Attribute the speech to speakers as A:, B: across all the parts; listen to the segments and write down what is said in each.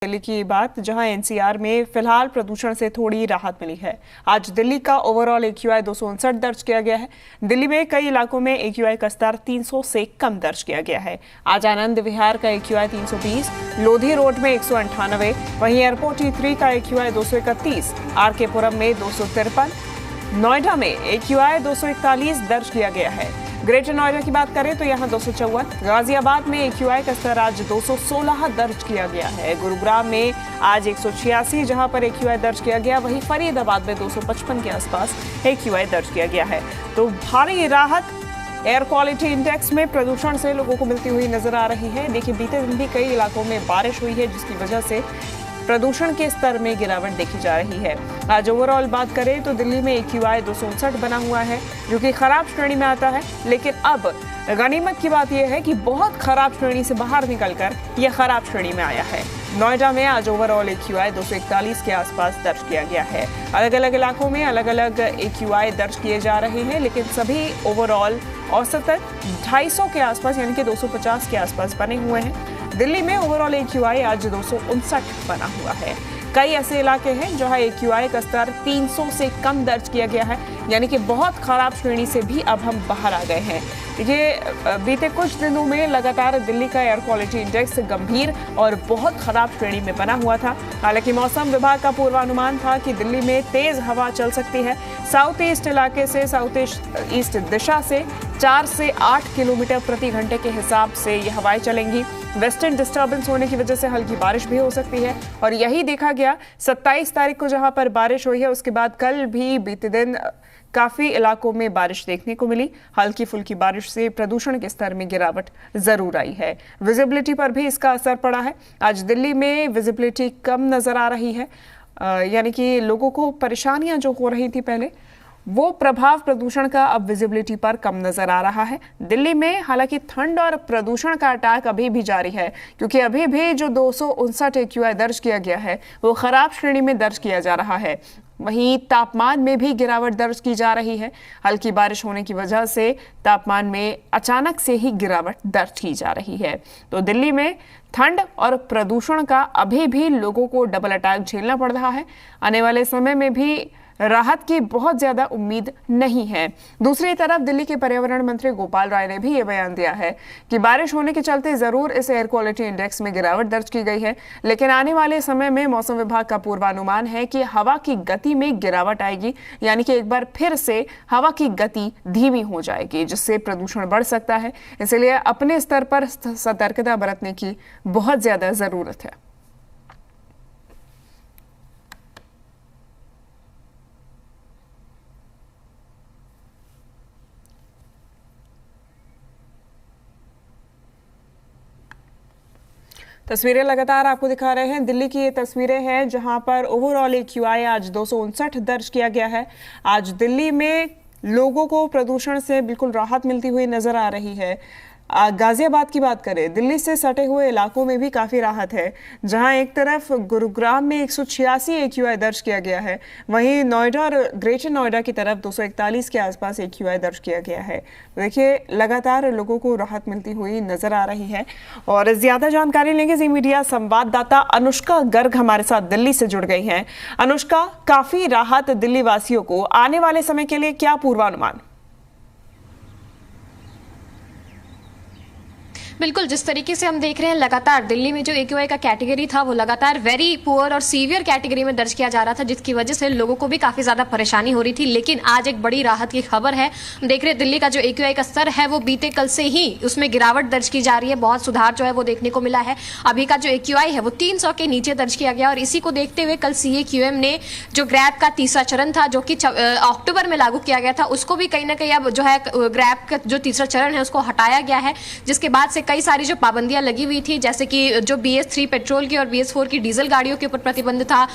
A: दिल्ली की बात, जहां एनसीआर में फिलहाल प्रदूषण से थोड़ी राहत मिली है। आज दिल्ली का ओवरऑल एक्यूआई 259 दर्ज किया गया है। दिल्ली में कई इलाकों में एक्यूआई का स्तर 300 से कम दर्ज किया गया है। आज आनंद विहार का एक्यूआई 320, लोधी रोड में 198, वहीं एयरपोर्ट E3 का एक्यूआई 231, आरके पुरम में 253, नोएडा में एक्यूआई 241 दर्ज किया गया है। ग्रेटर नोएडा की बात करें तो यहां 254, गाजियाबाद में एक्यूआई का स्तर आज 216 दर्ज किया गया है। गुरुग्राम में आज 186 जहां पर एक्यूआई दर्ज किया गया, वहीं फरीदाबाद में 255 के आसपास एक्यूआई दर्ज किया गया है। तो भारी राहत एयर क्वालिटी इंडेक्स में प्रदूषण से लोगों को मिलती हुई नजर आ रही है। देखिए, बीते दिन भी कई इलाकों में बारिश हुई है, जिसकी वजह से प्रदूषण के स्तर में गिरावट देखी जा रही है। आज ओवरऑल बात करें तो दिल्ली में एक्यूआई 259 बना हुआ है, जो कि खराब श्रेणी में आता है। लेकिन अब गनीमत की बात यह है कि बहुत खराब श्रेणी से बाहर निकलकर यह खराब श्रेणी में आया है। नोएडा में आज ओवरऑल एक्यूआई 241 के आसपास दर्ज किया गया है। अलग अलग इलाकों में अलग अलग एक्यूआई दर्ज किए जा रहे हैं, लेकिन सभी ओवरऑल औसतन 250 के आसपास यानी कि 250 के आसपास बने हुए हैं। दिल्ली में ओवरऑल एक्यूआई आज 259 बना हुआ है। कई ऐसे इलाके हैं जहां एक्यूआई का स्तर 300 से कम दर्ज किया गया है, यानी कि बहुत खराब श्रेणी से भी अब हम बाहर आ गए हैं। ये बीते कुछ दिनों में लगातार दिल्ली का एयर क्वालिटी इंडेक्स गंभीर और बहुत खराब श्रेणी में बना हुआ था। हालांकि मौसम विभाग का पूर्वानुमान था कि दिल्ली में तेज हवा चल सकती है। साउथ ईस्ट इलाके से साउथ ईस्ट दिशा से 4 से 8 किलोमीटर प्रति घंटे के हिसाब से ये हवाएं चलेंगी। वेस्टर्न डिस्टर्बेंस होने की वजह से हल्की बारिश भी हो सकती है, और यही देखा गया। 27 तारीख को जहां पर बारिश हुई है, उसके बाद कल भी बीते दिन काफी इलाकों में बारिश देखने को मिली। हल्की फुल्की बारिश से प्रदूषण के स्तर में गिरावट जरूर आई है। विजिबिलिटी पर भी इसका असर पड़ा है। आज दिल्ली में विजिबिलिटी कम नजर आ रही है, यानी कि लोगों को परेशानियां जो हो रही थी पहले, वो प्रभाव प्रदूषण का अब विजिबिलिटी पर कम नजर आ रहा है। दिल्ली में हालांकि ठंड और प्रदूषण का अटैक अभी भी जारी है, क्योंकि अभी भी जो 259 एक्यूआई दर्ज किया गया है वो खराब श्रेणी में दर्ज किया जा रहा है। वहीं तापमान में भी गिरावट दर्ज की जा रही है। हल्की बारिश होने की वजह से तापमान में अचानक से ही गिरावट दर्ज की जा रही है। तो दिल्ली में ठंड और प्रदूषण का अभी भी लोगों को डबल अटैक झेलना पड़ रहा है। आने वाले समय में भी राहत की बहुत ज्यादा उम्मीद नहीं है। दूसरी तरफ दिल्ली के पर्यावरण मंत्री गोपाल राय ने भी ये बयान दिया है कि बारिश होने के चलते जरूर इस एयर क्वालिटी इंडेक्स में गिरावट दर्ज की गई है, लेकिन आने वाले समय में मौसम विभाग का पूर्वानुमान है कि हवा की गति में गिरावट आएगी, यानी कि एक बार फिर से हवा की गति धीमी हो जाएगी, जिससे प्रदूषण बढ़ सकता है। इसलिए अपने स्तर पर सतर्कता बरतने की बहुत ज्यादा जरूरत है। तस्वीरें लगातार आपको दिखा रहे हैं। दिल्ली की ये तस्वीरें हैं जहां पर ओवरऑल एक्यूआई आज 259 दर्ज किया गया है। आज दिल्ली में लोगों को प्रदूषण से बिल्कुल राहत मिलती हुई नजर आ रही है। गाजियाबाद की बात करें, दिल्ली से सटे हुए इलाकों में भी काफ़ी राहत है, जहां एक तरफ गुरुग्राम में 186 एक्यूआई दर्ज किया गया है, वहीं नोएडा और ग्रेटर नोएडा की तरफ 241 के आसपास एक्यूआई दर्ज किया गया है। देखिए, लगातार लोगों को राहत मिलती हुई नजर आ रही है। और ज़्यादा जानकारी लेंगे, जी मीडिया संवाददाता अनुष्का गर्ग हमारे साथ दिल्ली से जुड़ गई हैं। अनुष्का, काफ़ी राहत दिल्ली वासियों को, आने वाले समय के लिए क्या पूर्वानुमान?
B: बिल्कुल, जिस तरीके से हम देख रहे हैं लगातार दिल्ली में जो एक्यूआई का कैटेगरी था वो लगातार वेरी पुअर और सीवियर कैटेगरी में दर्ज किया जा रहा था, जिसकी वजह से लोगों को भी काफी ज्यादा परेशानी हो रही थी। लेकिन आज एक बड़ी राहत की खबर है। हम देख रहे हैं दिल्ली का जो एक्यूआई का स्तर है वो बीते कल से ही उसमें गिरावट दर्ज की जा रही है। बहुत सुधार जो है वो देखने को मिला है। अभी का जो एक्यूआई है वो 300 के नीचे दर्ज किया गया, और इसी को देखते हुए कल CAQM ने जो ग्रैब का तीसरा चरण था, जो कि अक्टूबर में लागू किया गया था, उसको भी कहीं ना कहीं अब जो है ग्रैब का जो तीसरा चरण है उसको हटाया गया है, जिसके बाद से कई सारी जो पाबंदियां लगी हुई थी, जैसे कि जो BS3 पेट्रोल की और BS4 की डीजल गाड़ियों के ऊपर प्रतिबंध था,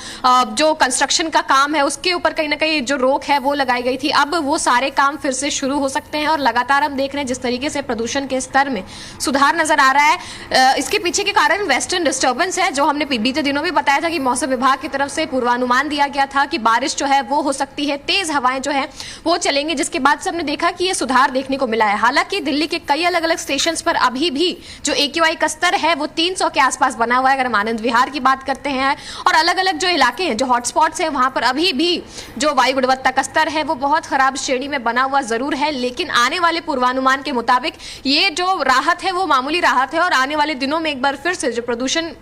B: जो कंस्ट्रक्शन का काम है उसके ऊपर कहीं ना कहीं जो रोक है वो लगाई गई थी। अब वो सारे काम फिर से शुरू हो सकते हैं, और लगातार हम देख रहे हैं जिस तरीके से प्रदूषण के स्तर में सुधार नजर आ रहा है। इसके पीछे के कारण वेस्टर्न डिस्टर्बेंस है, जो हमने बीते दिनों में बताया था कि मौसम विभाग की तरफ से पूर्वानुमान दिया गया था कि बारिश जो है वो हो सकती है, तेज हवाएं जो है वो चलेंगे, जिसके बाद से हमने देखा कि ये सुधार देखने को मिला है। हालांकि दिल्ली के कई अलग अलग स्टेशन पर अभी भी भी जो AQI का स्तर है वो 300 के आसपास बना हुआ है। अगर हम आनंद विहार की बात करते हैं और अलग अलग जो इलाके हैं, जो हॉटस्पॉट्स हैं, वहां पर अभी भी जो वायु गुणवत्ता का स्तर है वो बहुत खराब श्रेणी में बना हुआ जरूर है। लेकिन आने वाले पूर्वानुमान के मुताबिक ये जो राहत है वो मामूली राहत है और आने वाले दिनों में एक बार फिर से जो प्रदूषण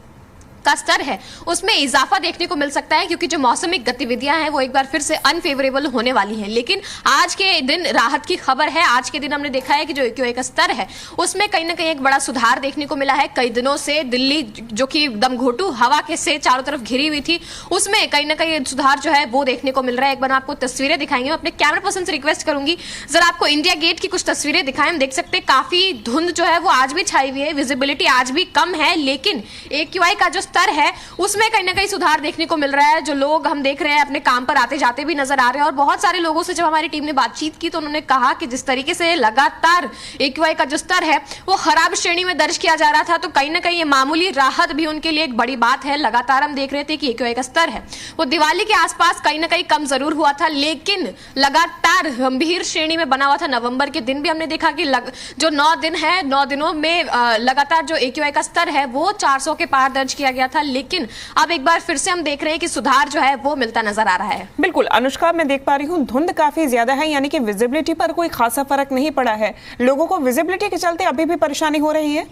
B: का स्तर है उसमें इजाफा देखने को मिल सकता है, क्योंकि जो मौसमी गतिविधियां हैं वो एक बार फिर से अनफेवरेबल होने वाली हैं। लेकिन आज के दिन राहत की खबर है। आज के दिन हमने देखा है कि जो AQI का स्तर है उसमें कहीं ना कहीं एक बड़ा सुधार देखने को मिला है। कई दिनों से दिल्ली जो कि दमघोटू हवा के से चारों तरफ घिरी हुई थी, उसमें कहीं ना कहीं सुधार जो है वो देखने को मिल रहा है। एक बार आपको तस्वीरें दिखाएंगे। मैं अपने कैमरा पर्सन से रिक्वेस्ट करूंगी जरा आपको इंडिया गेट की कुछ तस्वीरें दिखाएं। हम देख सकते हैं काफी धुंध जो है वो आज भी छाई हुई है, विजिबिलिटी आज भी कम है, लेकिन AQI का जो स्तर है उसमें कहीं ना कहीं सुधार देखने को मिल रहा है। जो लोग हम देख रहे हैं अपने काम पर आते जाते भी नजर आ रहे हैं और बहुत सारे लोगों से जब हमारी टीम ने बातचीत की तो उन्होंने कहा कि जिस तरीके से लगातार AQI का जो स्तर है वो खराब श्रेणी में दर्ज किया जा रहा था, तो कहीं ना कहीं ये मामूली राहत भी उनके लिए एक बड़ी बात है। लगातार हम देख रहे थे कि AQI का स्तर है वो दिवाली के आसपास कहीं ना कहीं कम जरूर हुआ था, लेकिन लगातार गंभीर श्रेणी में बना हुआ था। नवंबर के दिन भी हमने देखा कि जो 9 दिन है, 9 दिनों में लगातार जो AQI का स्तर है वो 400 के पार दर्ज किया गया था। लेकिन अब एक बार फिर से हम देख रहे हैं कि सुधार जो है वो मिलता नजर आ रहा है।
A: बिल्कुल अनुष्का, मैं देख पा रही हूँ धुंध काफी ज्यादा है, यानी कि विजिबिलिटी पर कोई खासा फर्क नहीं पड़ा है। लोगों को विजिबिलिटी के चलते अभी भी परेशानी हो रही है।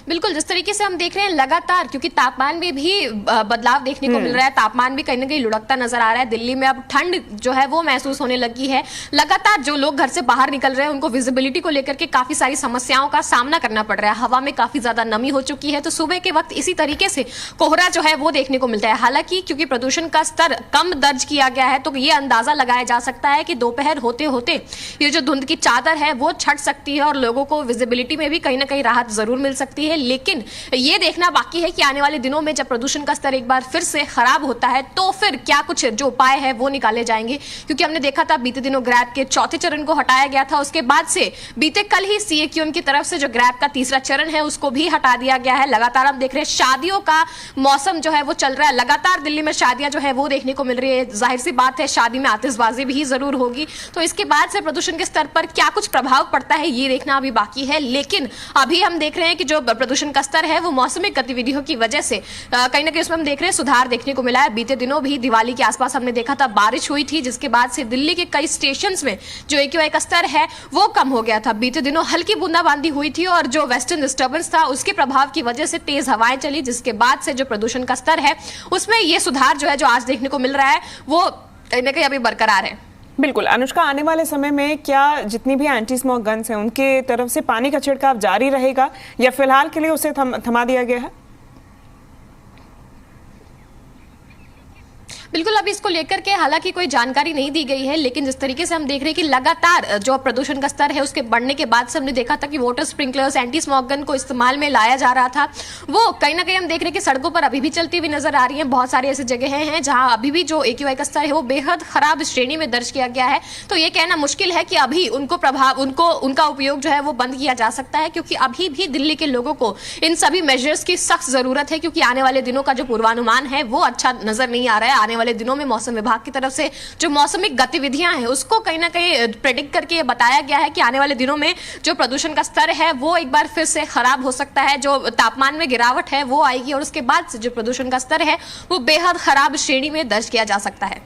B: बिल्कुल, जिस तरीके से हम देख रहे हैं लगातार, क्योंकि तापमान में भी बदलाव देखने को मिल रहा है, तापमान भी कहीं ना कहीं लुढ़कता नजर आ रहा है। दिल्ली में अब ठंड जो है वो महसूस होने लगी है। लगातार जो लोग घर से बाहर निकल रहे हैं उनको विजिबिलिटी को लेकर के काफी सारी समस्याओं का सामना करना पड़ रहा है। हवा में काफी ज्यादा नमी हो चुकी है, तो सुबह के वक्त इसी तरीके से कोहरा जो है वो देखने को मिलता है। हालांकि क्योंकि प्रदूषण का स्तर कम दर्ज किया गया है तो ये अंदाजा लगाया जा सकता है कि दोपहर होते होते ये जो धुंध की चादर है वो छट सकती है और लोगों को विजिबिलिटी में भी कहीं ना कहीं राहत जरूर मिल सकती है। लेकिन ये देखना बाकी है कि आने वाले दिनों में जब प्रदूषण का स्तर एक बार फिर से खराब होता है तो फिर क्या कुछ जो उपाय है वो निकाले जाएंगे। क्योंकि हमने देखा था बीते दिनों ग्रैब के चौथे चरण को हटाया गया था, उसके बाद से बीते कल ही CAQM की तरफ से जो ग्रैब का तीसरा चरण है उसको भी हटा दिया गया है। लगातार हम देख रहे हैं शादियों का मौसम जो है वो चल रहा है। लगातार दिल्ली में शादियां जो है वो देखने को मिल रही है। जाहिर सी बात है शादी में आतिशबाजी भी जरूर होगी, तो इसके बाद से प्रदूषण के स्तर पर क्या कुछ प्रभाव पड़ता है ये देखना अभी बाकी है। लेकिन अभी हम देख रहे हैं कि जो प्रदूषण का स्तर है वो मौसमी गतिविधियों की वजह से कहीं ना कहीं उसमें हम देख रहे हैं सुधार देखने को मिला है। बीते दिनों भी दिवाली के आसपास हमने देखा था बारिश हुई थी, जिसके बाद से दिल्ली के कई स्टेशंस में जो AQI का स्तर है वो कम हो गया था। बीते दिनों हल्की बूंदाबांदी हुई थी और जो वेस्टर्न डिस्टर्बेंस था उसके प्रभाव की वजह से तेज हवाएं चली, जिसके बाद से जो प्रदूषण का स्तर है उसमें ये सुधार जो है जो आज देखने को मिल रहा है वो कहीं ना कहीं अभी बरकरार है।
A: बिल्कुल अनुष्का, आने वाले समय में क्या जितनी भी एंटी स्मोक गन्स हैं उनके तरफ से पानी का छिड़काव जारी रहेगा या फिलहाल के लिए उसे थमा दिया गया है?
B: बिल्कुल, अभी इसको लेकर के हालांकि कोई जानकारी नहीं दी गई है, लेकिन जिस तरीके से हम देख रहे हैं कि लगातार जो प्रदूषण का स्तर है उसके बढ़ने के बाद से हमने देखा था कि water sprinklers, anti smoke gun को इस्तेमाल में लाया जा रहा था, वो कहीं ना कहीं हम देख रहे हैं कि सड़कों पर अभी भी चलती हुई नजर आ रही है। बहुत सारी ऐसी जगह हैं जहां अभी भी जो AQI का स्तर है वो बेहद खराब श्रेणी में दर्ज किया गया है। तो ये कहना मुश्किल है कि अभी उनका उपयोग जो है वो बंद किया जा सकता है, क्योंकि अभी भी दिल्ली के लोगों को इन सभी मेजर्स की सख्त जरूरत है। क्योंकि आने वाले दिनों का जो पूर्वानुमान है वो अच्छा नजर नहीं आ रहा है। आने वाले दिनों में मौसम विभाग की तरफ से जो मौसमी गतिविधियां हैं उसको कहीं ना कहीं प्रेडिक्ट करके ये बताया गया है कि आने वाले दिनों में जो प्रदूषण का स्तर है वो एक बार फिर से खराब हो सकता है। जो तापमान में गिरावट है वो आएगी और उसके बाद से जो प्रदूषण का स्तर है वो बेहद खराब श्रेणी में दर्ज किया जा सकता है।